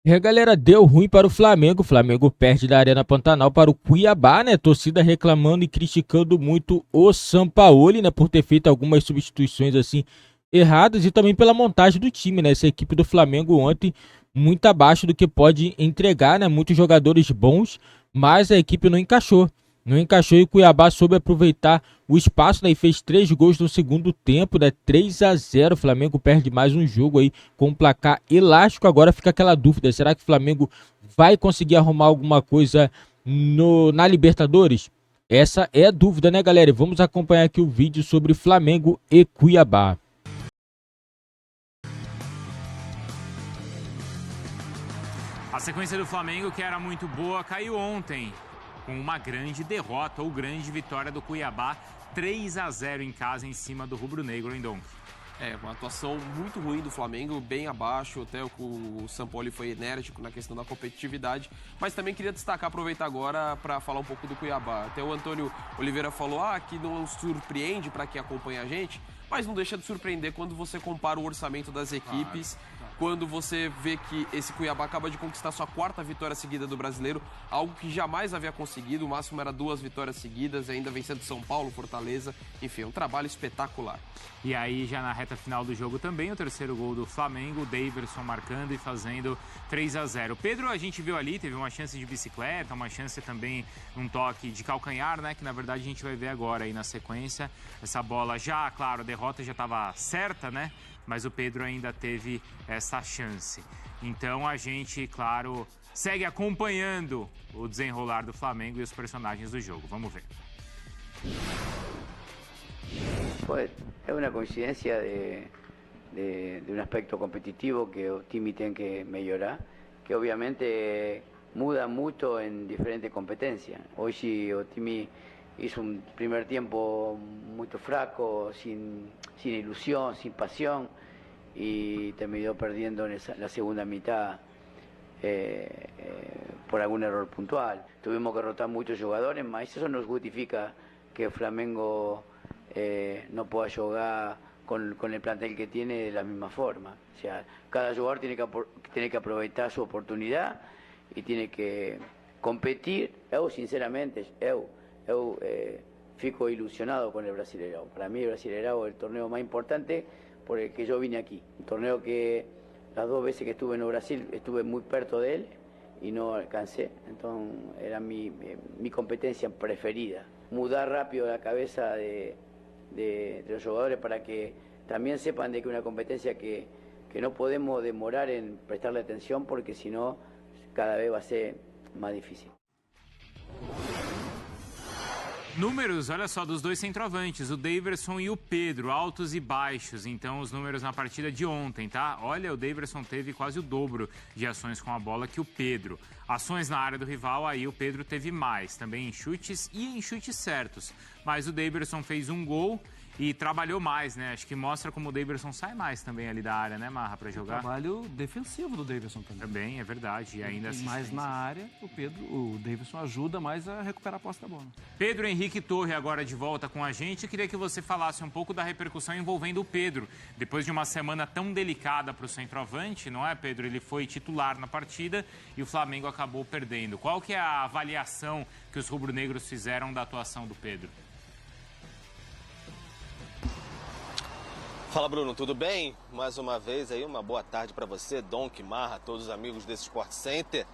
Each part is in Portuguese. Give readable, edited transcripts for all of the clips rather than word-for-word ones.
E a galera, deu ruim para o Flamengo. O Flamengo perde da Arena Pantanal para o Cuiabá, né? Torcida reclamando e criticando muito o Sampaoli, né? Por ter feito algumas substituições assim erradas e também pela montagem do time, né? Essa equipe do Flamengo ontem muito abaixo do que pode entregar, né? Muitos jogadores bons, mas a equipe não encaixou. Não encaixou e o Cuiabá soube aproveitar o espaço, né? E fez 3 gols no segundo tempo, né? 3-0. O Flamengo perde mais um jogo aí com um placar elástico. Agora fica aquela dúvida: será que o Flamengo vai conseguir arrumar alguma coisa na Libertadores? Essa é a dúvida, né, galera? E vamos acompanhar aqui o vídeo sobre Flamengo e Cuiabá. A sequência do Flamengo, que era muito boa, caiu ontem com uma grande derrota ou grande vitória do Cuiabá, 3-0 em casa em cima do rubro-negro em Donk. Uma atuação muito ruim do Flamengo, bem abaixo, até o Sampaoli foi enérgico na questão da competitividade, mas também queria destacar, aproveitar agora para falar um pouco do Cuiabá. Até o Antônio Oliveira falou que não surpreende para quem acompanha a gente, mas não deixa de surpreender quando você compara o orçamento das equipes, quando você vê que esse Cuiabá acaba de conquistar sua 4ª vitória seguida do Brasileiro, algo que jamais havia conseguido, o máximo era 2 vitórias seguidas, ainda vencendo São Paulo, Fortaleza, enfim, um trabalho espetacular. E aí, já na reta final do jogo também, o terceiro gol do Flamengo, o Daverson marcando e fazendo 3-0. O Pedro, a gente viu ali, teve uma chance de bicicleta, uma chance também, um toque de calcanhar, né, que na verdade a gente vai ver agora aí na sequência. Essa bola já, claro, a derrota já estava certa, né, mas o Pedro ainda teve essa chance. Então a gente, claro, segue acompanhando o desenrolar do Flamengo e os personagens do jogo. Vamos ver. Pues es una coincidencia de un aspecto competitivo que o time tem que melhorar, que obviamente muda mucho en diferentes competencias. Hoy o time hizo un primer tiempo muy fraco, sin ilusión, sin pasión, y terminó perdiendo en la segunda mitad por algún error puntual. Tuvimos que rotar muchos jugadores, mas eso no justifica que Flamengo no pueda jugar con el plantel que tiene de la misma forma. O sea, cada jugador tiene que aprovechar su oportunidad y tiene que competir. Yo, sinceramente, fico ilusionado con el Brasileirão. Para mí el Brasileirão es el torneo más importante por el que yo vine aquí. Un torneo que las 2 veces que estuve en Brasil estuve muy perto de él y no alcancé. Entonces era mi competencia preferida. Mudar rápido la cabeza de los jugadores para que también sepan de que es una competencia que no podemos demorar en prestarle atención, porque si no cada vez va a ser más difícil. Números, olha só, dos dois centroavantes, o Daverson e o Pedro, altos e baixos. Então, os números na partida de ontem, tá? Olha, o Daverson teve quase o dobro de ações com a bola que o Pedro. Ações na área do rival, aí o Pedro teve mais, também em chutes e em chutes certos. Mas o Daverson fez um gol e trabalhou mais, né? Acho que mostra como o Daverson sai mais também ali da área, né, Marra, pra jogar? O trabalho defensivo do Daverson também. Também, é verdade. E ainda assim. Mais na área, o Daverson ajuda mais a recuperar a posse da bola. Pedro Henrique Torre agora de volta com a gente. Eu queria que você falasse um pouco da repercussão envolvendo o Pedro. Depois de uma semana tão delicada para o centroavante, não é, Pedro? Ele foi titular na partida e o Flamengo acabou perdendo. Qual que é a avaliação que os rubro-negros fizeram da atuação do Pedro? Fala, Bruno, tudo bem? Mais uma vez aí, uma boa tarde para você, Donk, Marra, todos os amigos desse Sport Center.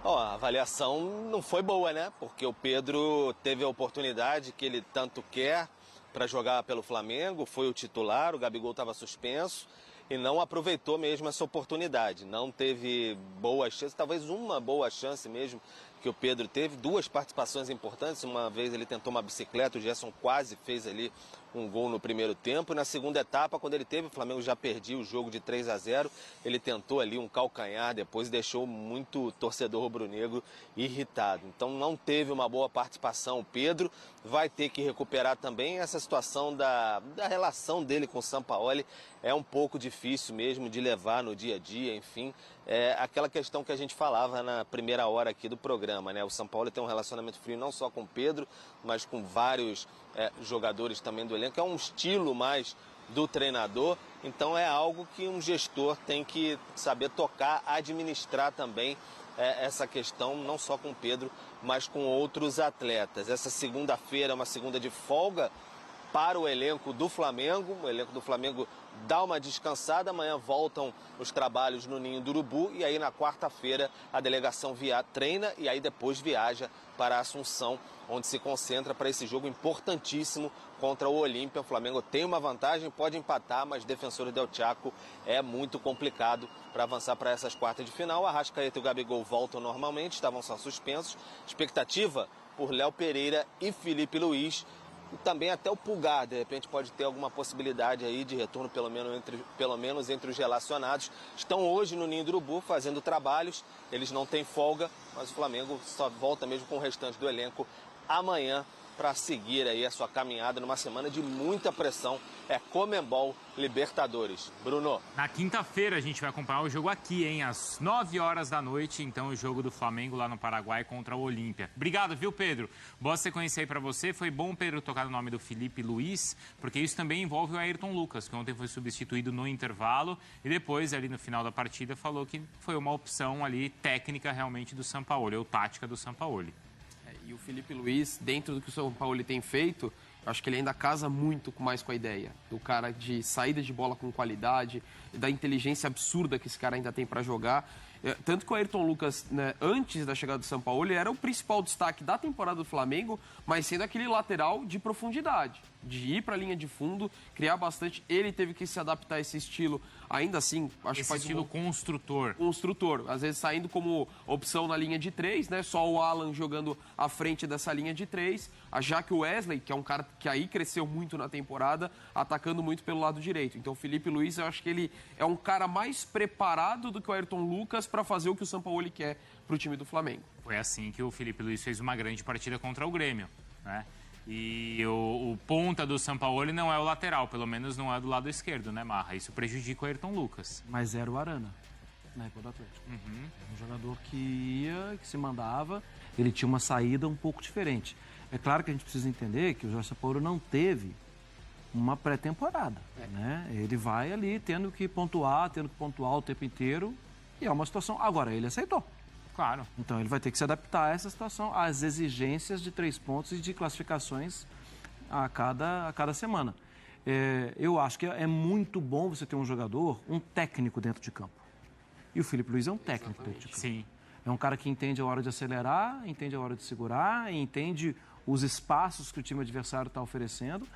A avaliação não foi boa, né? Porque o Pedro teve a oportunidade que ele tanto quer para jogar pelo Flamengo, foi o titular, o Gabigol estava suspenso e não aproveitou mesmo essa oportunidade. Não teve boas chances, talvez uma boa chance mesmo que o Pedro teve, 2 participações importantes. Uma vez ele tentou uma bicicleta, o Gerson quase fez ali um gol no primeiro tempo. E na segunda etapa, quando ele teve, o Flamengo já perdia o jogo de 3-0, ele tentou ali um calcanhar depois e deixou muito torcedor rubro-negro irritado. Então não teve uma boa participação o Pedro, vai ter que recuperar também. Essa situação da relação dele com o Sampaoli é um pouco difícil mesmo de levar no dia a dia, enfim. É aquela questão que a gente falava na primeira hora aqui do programa, né? O Sampaoli tem um relacionamento frio não só com o Pedro, mas com vários jogadores também do elenco. É um estilo mais do treinador. Então é algo que um gestor tem que saber tocar, administrar também essa questão, não só com o Pedro, mas com outros atletas. Essa segunda-feira é uma segunda de folga para o elenco do Flamengo. O elenco do Flamengo dá uma descansada, amanhã voltam os trabalhos no Ninho do Urubu e aí na quarta-feira a delegação treina e aí depois viaja para Assunção, onde se concentra para esse jogo importantíssimo contra o Olímpia. O Flamengo tem uma vantagem, pode empatar, mas Defensor del Chaco é muito complicado para avançar para essas quartas de final. Arrascaeta e o Gabigol voltam normalmente, estavam só suspensos. Expectativa por Léo Pereira e Felipe Luiz. E também até o Pulgar, de repente pode ter alguma possibilidade aí de retorno, pelo menos entre os relacionados. Estão hoje no Ninho do Urubu fazendo trabalhos, eles não têm folga, mas o Flamengo só volta mesmo com o restante do elenco amanhã para seguir aí a sua caminhada numa semana de muita pressão. É Conmebol Libertadores. Bruno. Na quinta-feira a gente vai acompanhar o jogo aqui, hein? Às 9 horas da noite, então o jogo do Flamengo lá no Paraguai contra o Olímpia. Obrigado, viu, Pedro? Boa sequência aí pra você. Foi bom, Pedro, tocar no nome do Felipe Luiz, porque isso também envolve o Ayrton Lucas, que ontem foi substituído no intervalo e depois, ali no final da partida, falou que foi uma opção ali técnica realmente do Sampaoli, ou tática do Sampaoli. E o Felipe Luiz, dentro do que o São Paulo tem feito, acho que ele ainda casa muito mais com a ideia do cara de saída de bola com qualidade, da inteligência absurda que esse cara ainda tem para jogar. Tanto que o Ayrton Lucas, né, antes da chegada do São Paulo, era o principal destaque da temporada do Flamengo, mas sendo aquele lateral de profundidade, de ir para a linha de fundo, criar bastante. Ele teve que se adaptar a esse estilo, ainda assim, acho que faz estilo construtor. Construtor, às vezes saindo como opção na linha de 3, né? Só o Alan jogando à frente dessa linha de 3, já que o Wesley, que é um cara que aí cresceu muito na temporada, atacando muito pelo lado direito. Então o Felipe Luiz, eu acho que ele é um cara mais preparado do que o Ayrton Lucas para fazer o que o Sampaoli quer para o time do Flamengo. Foi assim que o Felipe Luiz fez uma grande partida contra o Grêmio, né? E o ponta do Sampaoli não é o lateral, pelo menos não é do lado esquerdo, né, Marra? Isso prejudica o Ayrton Lucas. Mas era o Arana, na época do Atlético. Um jogador que ia, que se mandava, ele tinha uma saída um pouco diferente. É claro que a gente precisa entender que o Jorge Sampaoli não teve uma pré-temporada, né? Ele vai ali tendo que pontuar o tempo inteiro, e é uma situação... Agora, ele aceitou. Claro. Então ele vai ter que se adaptar a essa situação, às exigências de 3 pontos e de classificações a cada semana. Eu acho que é muito bom você ter um jogador, um técnico dentro de campo. E o Felipe Luiz é um técnico dentro de campo. Sim. É um cara que entende a hora de acelerar, entende a hora de segurar, entende os espaços que o time adversário está oferecendo,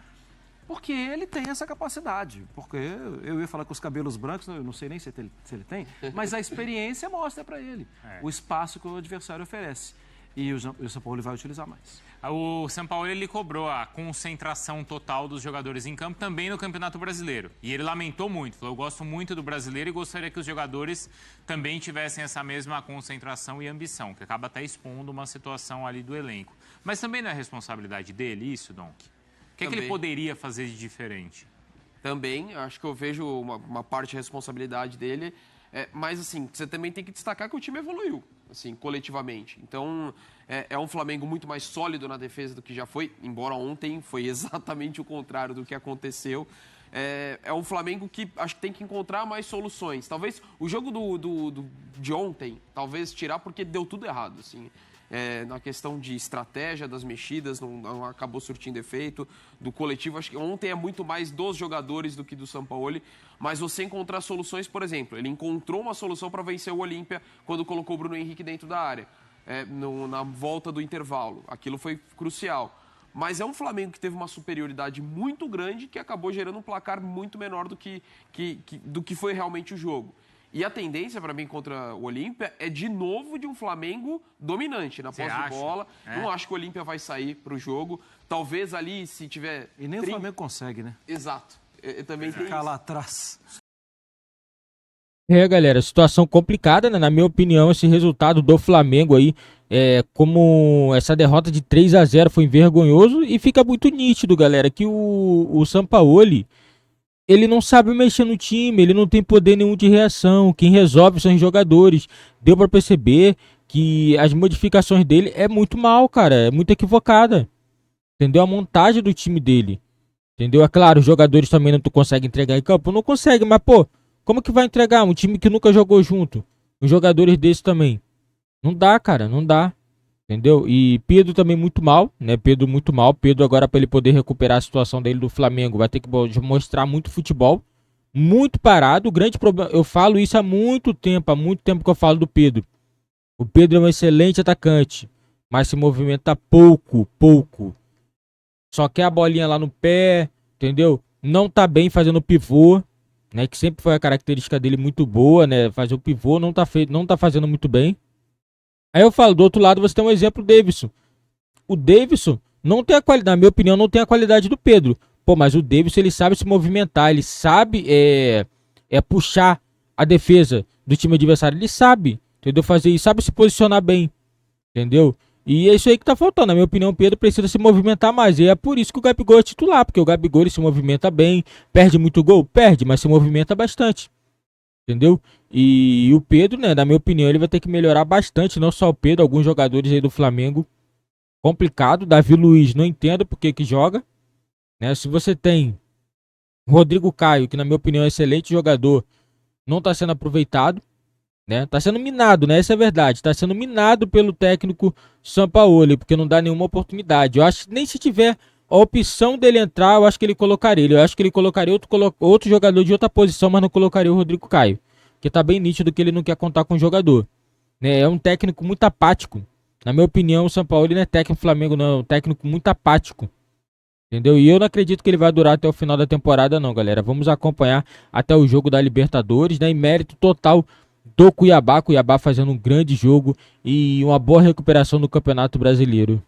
porque ele tem essa capacidade. Porque eu ia falar com os cabelos brancos, eu não sei nem se ele tem, mas a experiência mostra para ele o espaço que o adversário oferece. E o São Paulo vai utilizar mais. O São Paulo ele cobrou a concentração total dos jogadores em campo também no Campeonato Brasileiro. E ele lamentou muito, falou: eu gosto muito do brasileiro e gostaria que os jogadores também tivessem essa mesma concentração e ambição, que acaba até expondo uma situação ali do elenco. Mas também não é responsabilidade dele isso, Donk? O que é que ele poderia fazer de diferente? Também, acho que eu vejo uma parte de responsabilidade dele, mas assim, você também tem que destacar que o time evoluiu, assim, coletivamente. Então, é um Flamengo muito mais sólido na defesa do que já foi, embora ontem foi exatamente o contrário do que aconteceu. É um Flamengo que acho que tem que encontrar mais soluções. Talvez o jogo de ontem, talvez tirar porque deu tudo errado, assim. Na questão de estratégia, das mexidas, não acabou surtindo efeito. Do coletivo, acho que ontem é muito mais dos jogadores do que do Sampaoli, mas você encontrar soluções, por exemplo, ele encontrou uma solução para vencer o Olímpia quando colocou o Bruno Henrique dentro da área, na volta do intervalo. Aquilo foi crucial. Mas é um Flamengo que teve uma superioridade muito grande que acabou gerando um placar muito menor do que foi realmente o jogo. E a tendência, para mim, contra o Olímpia é, de novo, de um Flamengo dominante na posse de bola. Não acho que o Olímpia vai sair para o jogo. Talvez ali, se tiver... E nem o Flamengo consegue, né? Exato. Eu também tenho ficar lá atrás. Galera, situação complicada, né? Na minha opinião, esse resultado do Flamengo aí, como essa derrota de 3-0 foi vergonhoso, e fica muito nítido, galera, que o Sampaoli... ele não sabe mexer no time, ele não tem poder nenhum de reação, quem resolve são os jogadores. Deu pra perceber que as modificações dele é muito mal, cara, é muito equivocada. Entendeu? A montagem do time dele. Entendeu? É claro, os jogadores também não tu consegue entregar em campo. Não consegue, mas pô, como que vai entregar? Um time que nunca jogou junto. Os jogadores desses também. Não dá, cara, não dá. Entendeu? E Pedro também muito mal, né? Pedro muito mal. Pedro agora para ele poder recuperar a situação dele do Flamengo vai ter que mostrar muito futebol. Muito parado. O grande problema, eu falo isso há muito tempo que eu falo do Pedro. O Pedro é um excelente atacante, mas se movimenta pouco. Só quer a bolinha lá no pé, entendeu? Não tá bem fazendo pivô, né? Que sempre foi a característica dele muito boa, né? Fazer o pivô, não tá fazendo muito bem. Aí eu falo, do outro lado você tem um exemplo, o Davidson. O Davidson não tem a qualidade, na minha opinião, não tem a qualidade do Pedro. Pô, mas o Davidson, ele sabe se movimentar, ele sabe puxar a defesa do time adversário. Ele sabe, entendeu? Fazer isso, sabe se posicionar bem, entendeu? E é isso aí que tá faltando. Na minha opinião, o Pedro precisa se movimentar mais. E é por isso que o Gabigol é titular, porque o Gabigol ele se movimenta bem, perde muito gol, perde, mas se movimenta bastante. Entendeu? E o Pedro, né, na minha opinião, ele vai ter que melhorar bastante, não só o Pedro, alguns jogadores aí do Flamengo. Complicado, Davi Luiz, não entendo por que joga, né? Se você tem Rodrigo Caio, que na minha opinião é excelente jogador, não tá sendo aproveitado, né? Tá sendo minado, né? Essa é a verdade. Tá sendo minado pelo técnico Sampaoli, porque não dá nenhuma oportunidade. Eu acho que nem se tiver a opção dele entrar, eu acho que ele colocaria. Eu acho que ele colocaria outro jogador de outra posição, mas não colocaria o Rodrigo Caio. Porque tá bem nítido que ele não quer contar com o jogador, né? É um técnico muito apático. Na minha opinião, o Sampaoli não é técnico Flamengo, não. É um técnico muito apático. Entendeu? E eu não acredito que ele vai durar até o final da temporada, não, galera. Vamos acompanhar até o jogo da Libertadores, né? Em mérito total do Cuiabá. Cuiabá fazendo um grande jogo e uma boa recuperação no Campeonato Brasileiro.